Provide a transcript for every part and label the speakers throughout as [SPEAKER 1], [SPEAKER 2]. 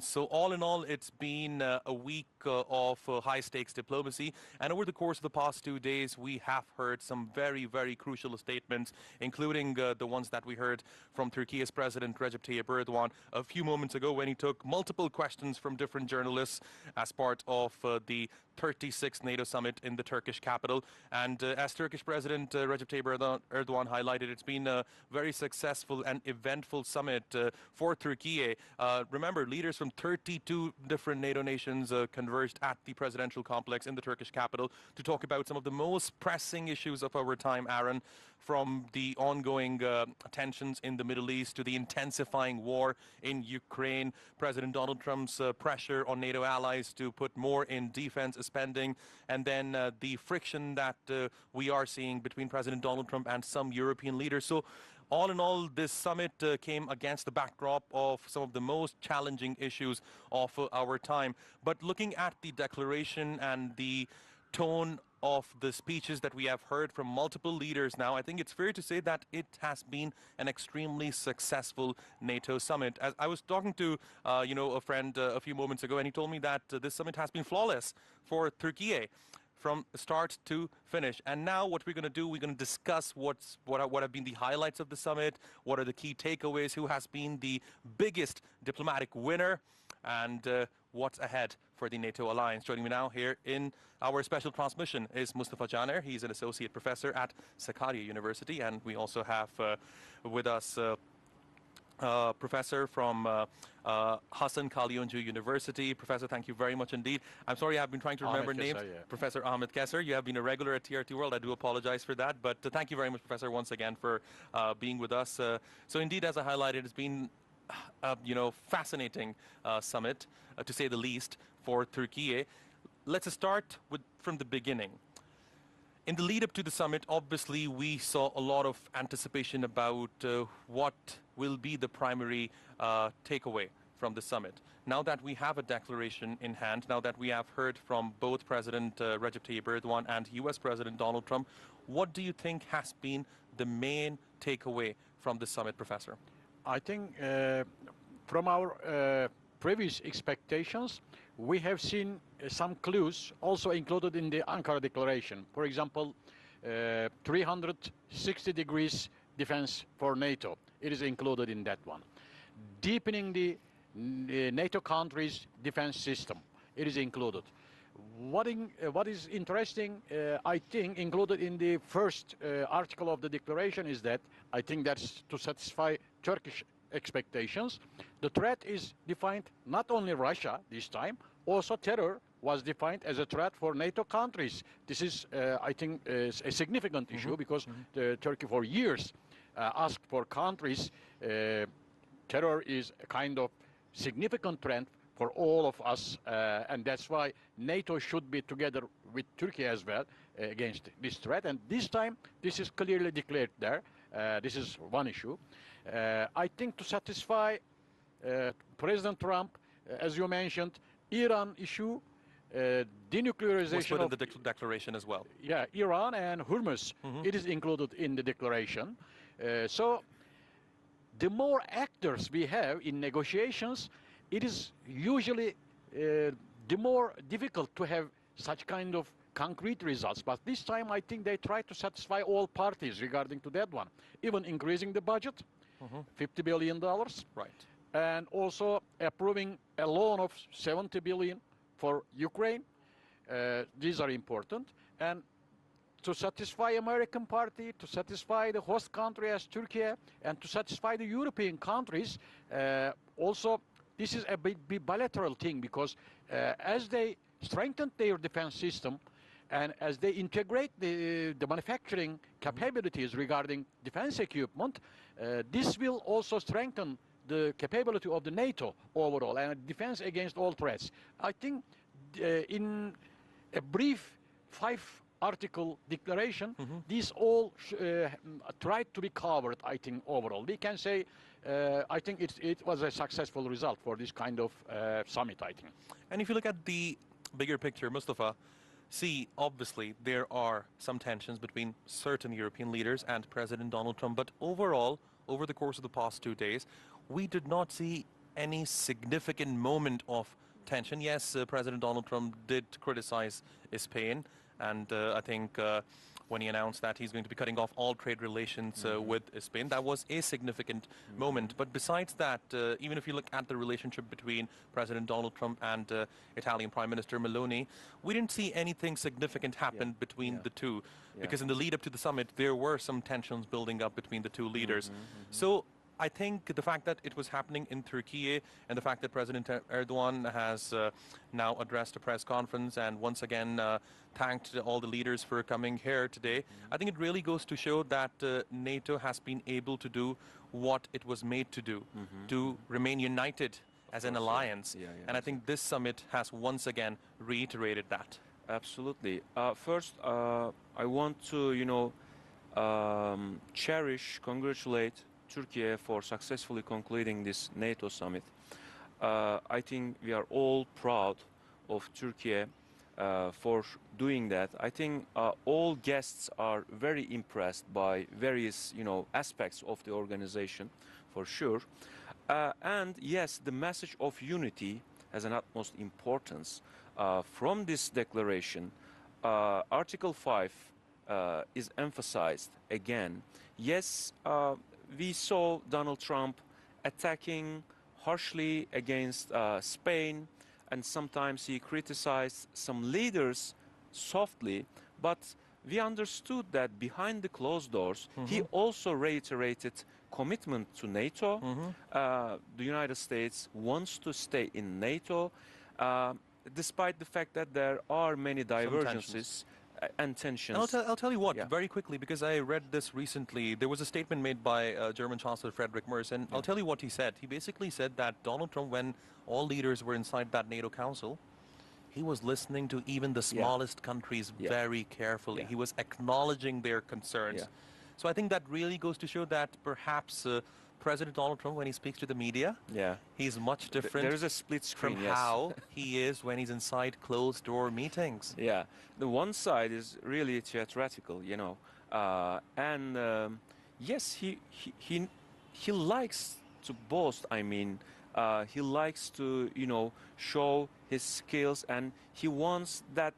[SPEAKER 1] So all in all, it's been a week of high-stakes diplomacy, and over the course of the past 2 days, we have heard some very, very crucial statements, including the ones that we heard from Turkey's President Recep Tayyip Erdogan a few moments ago when he took multiple questions from different journalists as part of the 36th NATO Summit in the Turkish capital. And as Turkish President Recep Tayyip Erdogan highlighted, it's been a very successful and eventful summit for Turkey. Remember, leaders from 32 different NATO nations converged at the presidential complex in the Turkish capital to talk about some of the most pressing issues of our time, Aaron, from the ongoing tensions in the Middle East to the intensifying war in Ukraine, President Donald Trump's pressure on NATO allies to put more in defense spending, and then the friction that we are seeing between President Donald Trump and some European leaders. So all in all, this summit came against the backdrop of some of the most challenging issues of our time. But looking at the declaration and the tone of the speeches that we have heard from multiple leaders now, I think it's fair to say that it has been an extremely successful NATO summit. As I was talking to, a friend a few moments ago, and he told me that this summit has been flawless for Turkey from start to finish. And now what we're going to do, we're going to discuss what have been the highlights of the summit, what are the key takeaways, who has been the biggest diplomatic winner, and what's ahead for the NATO alliance. Joining me now here in our special transmission is Mustafa Caner. He's an associate professor at Sakarya University, and we also have with us professor from Hasan Kalyoncu University. Professor, thank you very much indeed. I'm sorry I've been trying to remember names.
[SPEAKER 2] Yeah.
[SPEAKER 1] Professor Ahmed Kesser, you have been a regular at TRT World. I do apologize for that, but thank you very much, Professor, once again for being with us. So indeed, as I highlighted, it's been fascinating summit, to say the least, for Turkey. Let's start from the beginning. In the lead up to the summit, obviously, we saw a lot of anticipation about what will be the primary takeaway from the summit. Now that we have a declaration in hand, now that we have heard from both President Recep Tayyip Erdogan and US President Donald Trump, what do you think has been the main takeaway from the summit, Professor?
[SPEAKER 2] I think from our previous expectations, we have seen some clues also included in the Ankara Declaration. For example, 360 degrees defense for NATO. It is included in that one. Deepening the NATO countries' defense system. It is included. What is interesting, I think, included in the first article of the declaration is that, I think that's to satisfy Turkish expectations, the threat is defined not only Russia this time, also terror was defined as a threat for NATO countries. This is, I think, a significant issue because Turkey for years asked for countries. Terror is a kind of significant threat for all of us, and that's why NATO should be together with Turkey as well against this threat. And this time, this is clearly declared there. This is one issue. I think to satisfy President Trump, as you mentioned, Iran issue, denuclearization
[SPEAKER 1] was put in the declaration as well.
[SPEAKER 2] Yeah, Iran and Hormuz, it is included in the declaration. So the more actors we have in negotiations, it is usually the more difficult to have such kind of concrete results. But this time, I think they try to satisfy all parties regarding to that one. Even increasing the budget, $50 billion.
[SPEAKER 1] Right.
[SPEAKER 2] And also approving a loan of $70 billion for Ukraine. These are important. And to satisfy American party, to satisfy the host country as Turkey, and to satisfy the European countries, also this is a bilateral thing because as they strengthen their defense system and as they integrate the manufacturing capabilities regarding defense equipment, this will also strengthen the capability of the NATO overall and defense against all threats. I think in a brief 5-article declaration, these all tried to be covered, I think, overall. We can say, I think it was a successful result for this kind of summit, I think.
[SPEAKER 1] And if you look at the bigger picture, Mustafa, see, obviously, there are some tensions between certain European leaders and President Donald Trump, but overall, over the course of the past 2 days, we did not see any significant moment of tension. Yes, President Donald Trump did criticize Spain, and I think when he announced that he's going to be cutting off all trade relations with Spain, that was a significant moment. But besides that, even if you look at the relationship between President Donald Trump and Italian Prime Minister Meloni, we didn't see anything significant happen between the two, because in the lead up to the summit, there were some tensions building up between the two leaders. So I think the fact that it was happening in Turkey and the fact that President Erdogan has now addressed a press conference and once again thanked all the leaders for coming here today, I think it really goes to show that NATO has been able to do what it was made to do, to remain united as an alliance. And I think this summit has once again reiterated that.
[SPEAKER 3] Absolutely. First, I want to, congratulate Turkey for successfully concluding this NATO summit. I think we are all proud of Turkey for doing that. I think all guests are very impressed by various, aspects of the organization, for sure. And yes, the message of unity has an utmost importance. From this declaration, Article 5 is emphasized again. Yes, we saw Donald Trump attacking harshly against Spain, and sometimes he criticized some leaders softly, but we understood that behind the closed doors, he also reiterated commitment to NATO. The United States wants to stay in NATO, despite the fact that there are many divergences and tensions.
[SPEAKER 1] And I'll tell you what, very quickly, because I read this recently. There was a statement made by German Chancellor Friedrich Merz, and I'll tell you what he said. He basically said that Donald Trump, when all leaders were inside that NATO Council, he was listening to even the smallest countries very carefully. He was acknowledging their concerns. So I think that really goes to show that perhaps President Donald Trump, when he speaks to the media, he's much different.
[SPEAKER 3] There's a split screen,
[SPEAKER 1] from how he is when he's inside closed-door meetings.
[SPEAKER 3] The one side is really theatrical, and yes, he likes to boast. I mean, he likes to, show his skills, and he wants that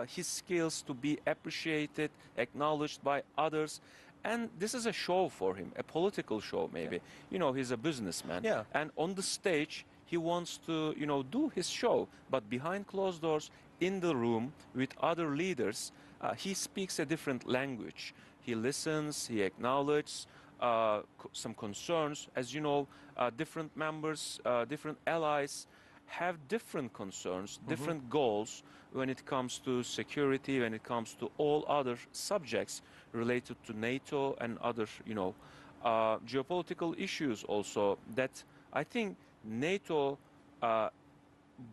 [SPEAKER 3] his skills to be appreciated, acknowledged by others. And this is a show for him, a political show maybe. He's a businessman. And on the stage, he wants to, do his show. But behind closed doors, in the room with other leaders, he speaks a different language. He listens, he acknowledges some concerns. As you know, different members, different allies have different concerns, different goals when it comes to security, when it comes to all other subjects related to NATO and other, geopolitical issues also, that I think NATO,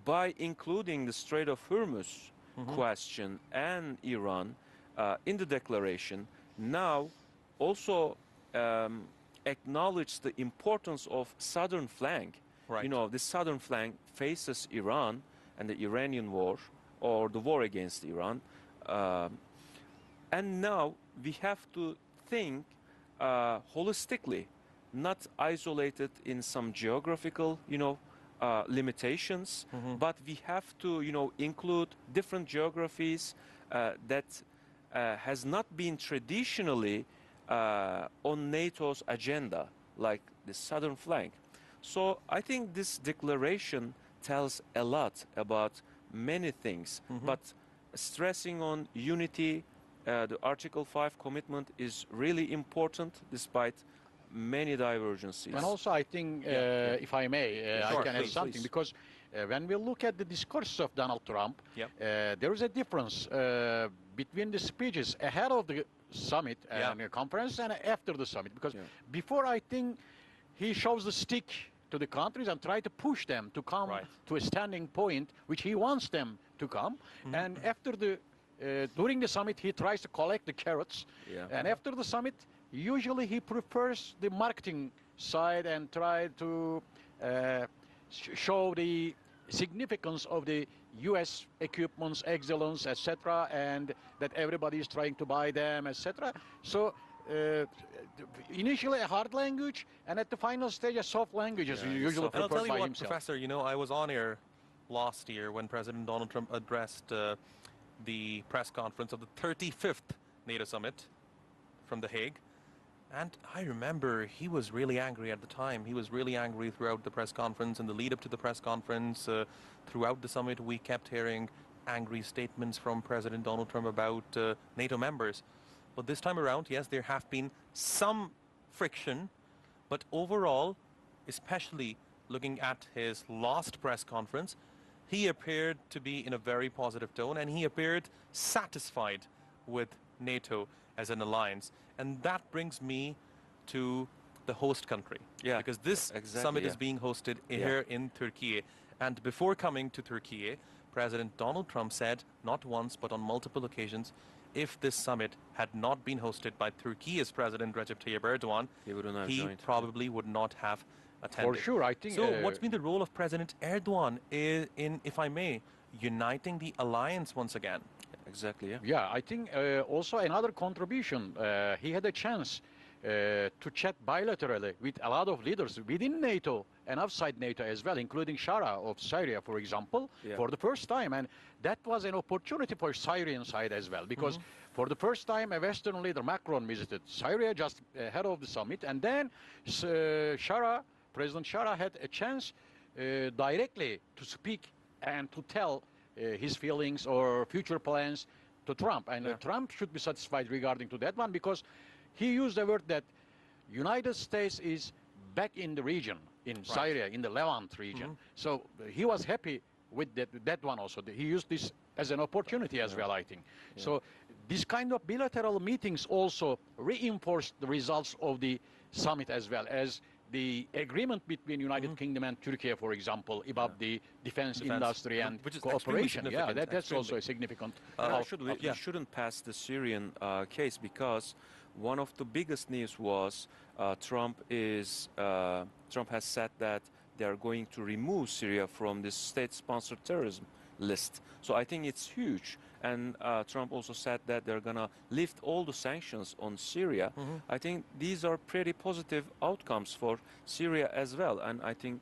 [SPEAKER 3] by including the Strait of Hormuz question and Iran in the declaration, now also acknowledge the importance of southern flank. The southern flank faces Iran and the Iranian war, or the war against Iran. And now we have to think holistically, not isolated in some geographical, limitations, but we have to, include different geographies that has not been traditionally on NATO's agenda, like the southern flank. So I think this declaration tells a lot about many things, but stressing on unity, the Article 5 commitment is really important despite many divergences.
[SPEAKER 2] And also I think, if I may, I can add something, because when we look at the discourse of Donald Trump, there is a difference between the speeches ahead of the summit and the conference and after the summit, because before, I think he shows the stick to the countries and try to push them to come to a standing point which he wants them to come. And after the during the summit, he tries to collect the carrots. And after the summit, usually he prefers the marketing side and try to show the significance of the U.S. equipments, excellence, etc., and that everybody is trying to buy them, etc. So initially a hard language, and at the final stage a soft language, as usually
[SPEAKER 1] And I'll
[SPEAKER 2] preferred
[SPEAKER 1] tell you
[SPEAKER 2] by
[SPEAKER 1] what,
[SPEAKER 2] himself.
[SPEAKER 1] Professor, you know, I was on air last year when President Donald Trump addressed the press conference of the 35th NATO Summit from The Hague. And I remember he was really angry at the time. He was really angry throughout the press conference and the lead up to the press conference. Throughout the summit, we kept hearing angry statements from President Donald Trump about NATO members. But this time around, yes, there have been some friction. But overall, especially looking at his last press conference, he appeared to be in a very positive tone, and he appeared satisfied with NATO as an alliance. And that brings me to the host country.
[SPEAKER 3] Yeah,
[SPEAKER 1] because this
[SPEAKER 3] exactly,
[SPEAKER 1] summit
[SPEAKER 3] yeah.
[SPEAKER 1] is being hosted here in Turkey. And before coming to Turkey, President Donald Trump said, not once but on multiple occasions, if this summit had not been hosted by Turkey's President Recep Tayyip Erdogan, he probably would not have attended.
[SPEAKER 2] For sure, I think.
[SPEAKER 1] So what's been the role of President Erdogan in, if I may, uniting the alliance once again?
[SPEAKER 3] Exactly, yeah.
[SPEAKER 2] Yeah, I think also another contribution. He had a chance to chat bilaterally with a lot of leaders within NATO and outside NATO as well, including Shara of Syria, for example, for the first time. And that was an opportunity for Syrian side as well, because for the first time, a Western leader, Macron, visited Syria just ahead of the summit. And then President Shara had a chance directly to speak and to tell his feelings or future plans to Trump. And Trump should be satisfied regarding to that one, because he used the word that United States is back in the region, in Syria, in the Levant region. So he was happy with that one also. He used this as an opportunity as well, I think. So this kind of bilateral meetings also reinforced the results of the summit, as well as the agreement between United Kingdom and Turkey, for example, about the defense industry and cooperation. Yeah, that's also a significant.
[SPEAKER 3] We shouldn't pass the Syrian case, because one of the biggest news was Trump has said that they are going to remove Syria from the state-sponsored terrorism list. So I think it's huge. And Trump also said that they're going to lift all the sanctions on Syria. I think these are pretty positive outcomes for Syria as well. And I think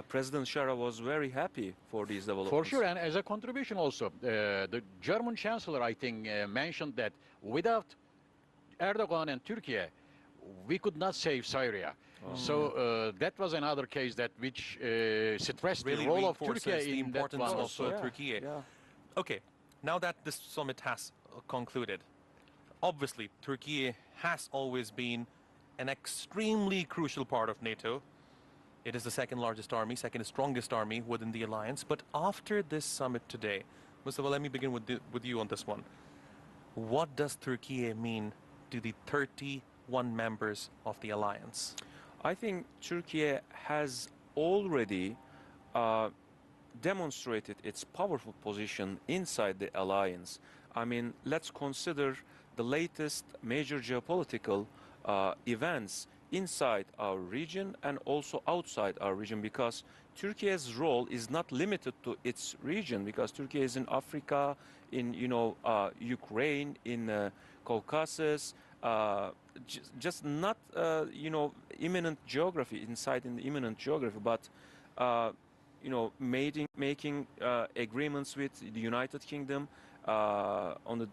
[SPEAKER 3] President Shara was very happy for these developments.
[SPEAKER 2] For sure, and as a contribution also, the German Chancellor, I think, mentioned that without Erdogan and Turkey, we could not save Syria. So that was another case that which stressed
[SPEAKER 1] really
[SPEAKER 2] the role of Turkey
[SPEAKER 1] the
[SPEAKER 2] in that
[SPEAKER 1] importance
[SPEAKER 2] one
[SPEAKER 1] of
[SPEAKER 2] also.
[SPEAKER 1] Turkey. Okay, now that this summit has concluded, obviously Turkey has always been an extremely crucial part of NATO. It is the second largest army, second strongest army within the alliance. But after this summit today, Mustafa, let me begin with you on this one. What does Turkey mean to the 31 members of the alliance?
[SPEAKER 3] I think Turkey has already demonstrated its powerful position inside the alliance. I mean, let's consider the latest major geopolitical events inside our region and also outside our region, because Turkey's role is not limited to its region, because Turkey is in Africa, in Ukraine, in Caucasus, just not imminent geography, inside in the imminent geography, but making agreements with the United Kingdom on the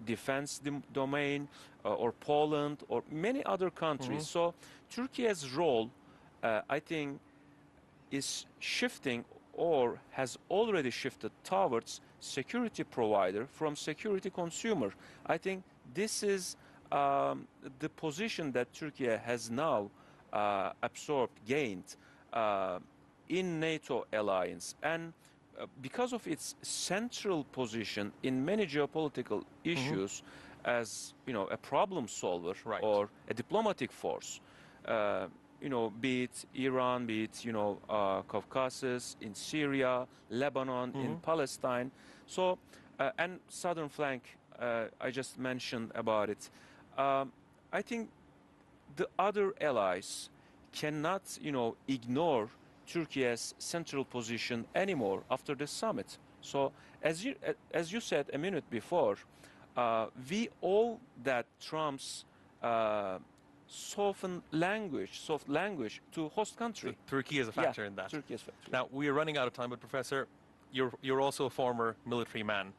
[SPEAKER 3] defense domain, or Poland, or many other countries. So Turkey's role, I think, is shifting or has already shifted towards security provider from security consumer. I think this is the position that Turkey has now gained in NATO alliance. And because of its central position in many geopolitical issues as, a problem solver or a diplomatic force, be it Iran, be it, Caucasus, in Syria, Lebanon, in Palestine. So, and southern flank, I just mentioned about it. I think the other allies cannot, ignore Turkey's central position anymore after the summit. So, as you said a minute before, we owe that Trump's soft language to host country.
[SPEAKER 1] So Turkey is a factor in that.
[SPEAKER 3] Turkey is a factor.
[SPEAKER 1] Now, we are running out of time, but Professor, you're also a former military man.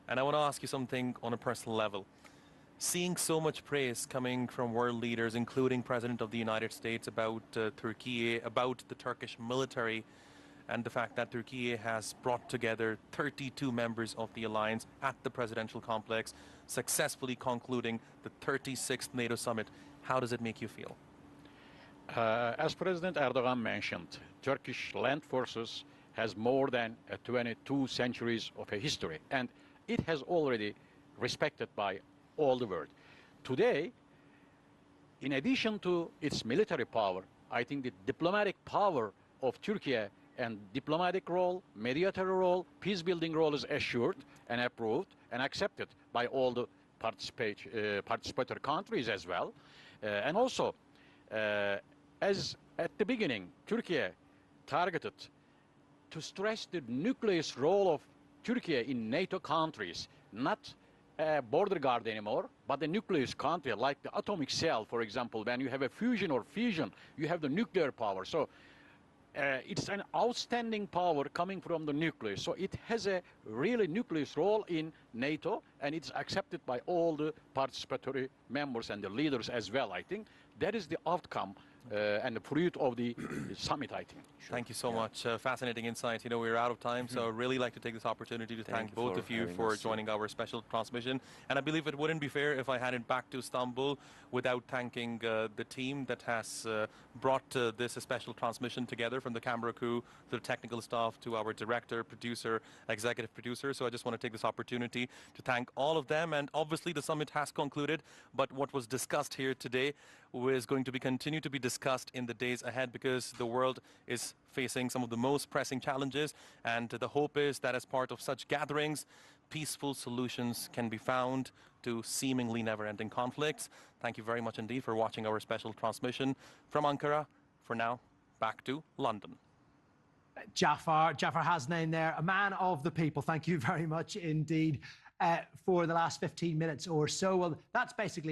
[SPEAKER 1] And I want to ask you something on a personal level. Seeing so much praise coming from world leaders, including President of the United States, about Turkey, about the Turkish military, and the fact that Turkey has brought together 32 members of the alliance at the presidential complex, successfully concluding the 36th NATO Summit. How does it make you feel?
[SPEAKER 2] As President Erdogan mentioned, Turkish land forces has more than 22 centuries of a history, and it has already respected by all the world. Today, in addition to its military power, I think the diplomatic power of Turkey and diplomatic role, mediator role, peace-building role is assured and approved and accepted by all the participator countries as well. And also, as at the beginning, Turkey targeted to stress the nucleus role of Turkey in NATO countries, not a border guard anymore, but the nucleus country, like the atomic cell, for example. When you have a fusion or fission, you have the nuclear power. So it's an outstanding power coming from the nucleus. So it has a really nucleus role in NATO, and it's accepted by all the participatory members and the leaders as well, I think. That is the outcome and the fruit of the summit, I think.
[SPEAKER 1] Thank you so much. Fascinating insight. You know, we're out of time, so I'd really like to take this opportunity to thank both of you for joining our special transmission. And I believe it wouldn't be fair if I hadn't back to Istanbul without thanking the team that has brought this special transmission together, from the camera crew to the technical staff to our director, producer, executive producer. So I just want to take this opportunity to thank all of them. And obviously the summit has concluded, but what was discussed here today is going to continue to be discussed in the days ahead, because the world is facing some of the most pressing challenges, and the hope is that as part of such gatherings, peaceful solutions can be found to seemingly never-ending conflicts. Thank you very much indeed for watching our special transmission from Ankara. For now, back to London.
[SPEAKER 4] Jaffas Hasnain there, a man of the people. Thank you very much indeed for the last 15 minutes or so. Well, that's basically